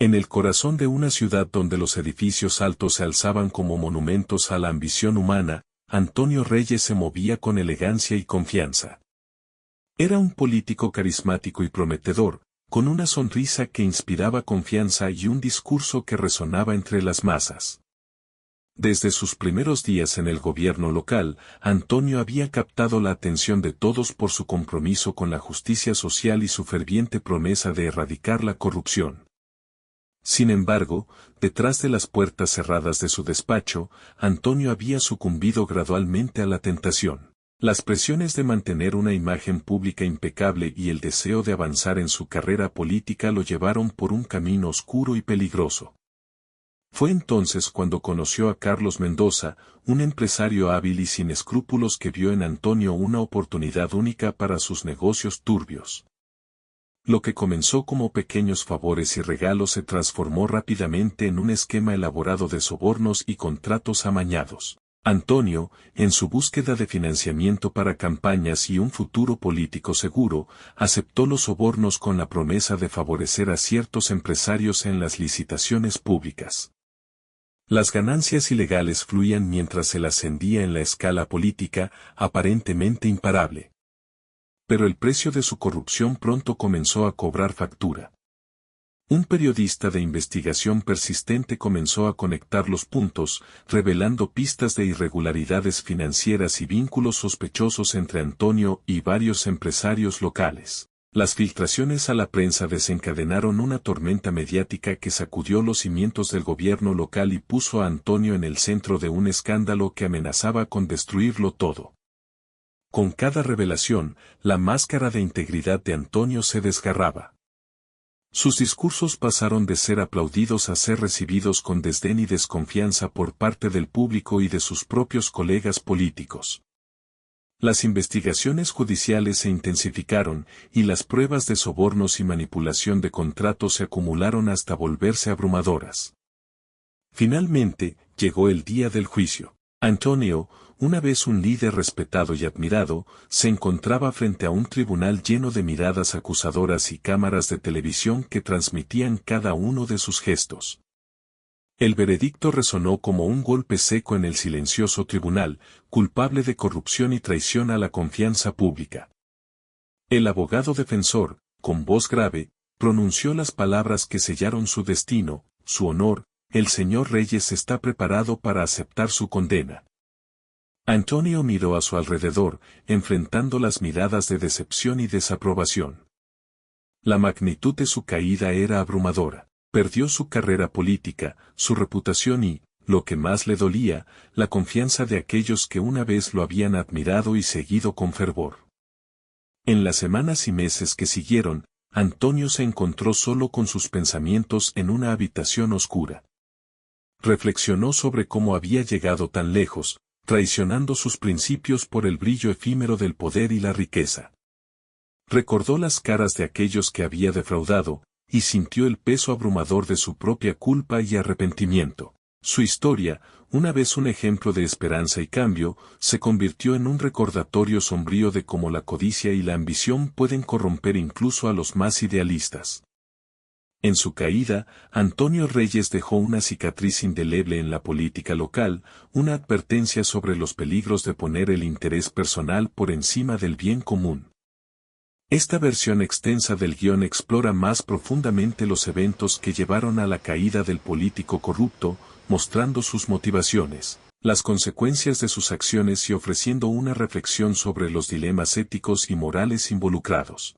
En el corazón de una ciudad donde los edificios altos se alzaban como monumentos a la ambición humana, Antonio Reyes se movía con elegancia y confianza. Era un político carismático y prometedor, con una sonrisa que inspiraba confianza y un discurso que resonaba entre las masas. Desde sus primeros días en el gobierno local, Antonio había captado la atención de todos por su compromiso con la justicia social y su ferviente promesa de erradicar la corrupción. Sin embargo, detrás de las puertas cerradas de su despacho, Antonio había sucumbido gradualmente a la tentación. Las presiones de mantener una imagen pública impecable y el deseo de avanzar en su carrera política lo llevaron por un camino oscuro y peligroso. Fue entonces cuando conoció a Carlos Mendoza, un empresario hábil y sin escrúpulos que vio en Antonio una oportunidad única para sus negocios turbios. Lo que comenzó como pequeños favores y regalos se transformó rápidamente en un esquema elaborado de sobornos y contratos amañados. Antonio, en su búsqueda de financiamiento para campañas y un futuro político seguro, aceptó los sobornos con la promesa de favorecer a ciertos empresarios en las licitaciones públicas. Las ganancias ilegales fluían mientras él ascendía en la escala política, aparentemente imparable. Pero el precio de su corrupción pronto comenzó a cobrar factura. Un periodista de investigación persistente comenzó a conectar los puntos, revelando pistas de irregularidades financieras y vínculos sospechosos entre Antonio y varios empresarios locales. Las filtraciones a la prensa desencadenaron una tormenta mediática que sacudió los cimientos del gobierno local y puso a Antonio en el centro de un escándalo que amenazaba con destruirlo todo. Con cada revelación, la máscara de integridad de Antonio se desgarraba. Sus discursos pasaron de ser aplaudidos a ser recibidos con desdén y desconfianza por parte del público y de sus propios colegas políticos. Las investigaciones judiciales se intensificaron, y las pruebas de sobornos y manipulación de contratos se acumularon hasta volverse abrumadoras. Finalmente, llegó el día del juicio. Antonio, una vez un líder respetado y admirado, se encontraba frente a un tribunal lleno de miradas acusadoras y cámaras de televisión que transmitían cada uno de sus gestos. El veredicto resonó como un golpe seco en el silencioso tribunal, culpable de corrupción y traición a la confianza pública. El abogado defensor, con voz grave, pronunció las palabras que sellaron su destino, su honor: el señor Reyes está preparado para aceptar su condena. Antonio miró a su alrededor, enfrentando las miradas de decepción y desaprobación. La magnitud de su caída era abrumadora. Perdió su carrera política, su reputación y, lo que más le dolía, la confianza de aquellos que una vez lo habían admirado y seguido con fervor. En las semanas y meses que siguieron, Antonio se encontró solo con sus pensamientos en una habitación oscura. Reflexionó sobre cómo había llegado tan lejos, traicionando sus principios por el brillo efímero del poder y la riqueza. Recordó las caras de aquellos que había defraudado, y sintió el peso abrumador de su propia culpa y arrepentimiento. Su historia, una vez un ejemplo de esperanza y cambio, se convirtió en un recordatorio sombrío de cómo la codicia y la ambición pueden corromper incluso a los más idealistas. En su caída, Antonio Reyes dejó una cicatriz indeleble en la política local, una advertencia sobre los peligros de poner el interés personal por encima del bien común. Esta versión extensa del guión explora más profundamente los eventos que llevaron a la caída del político corrupto, mostrando sus motivaciones, las consecuencias de sus acciones y ofreciendo una reflexión sobre los dilemas éticos y morales involucrados.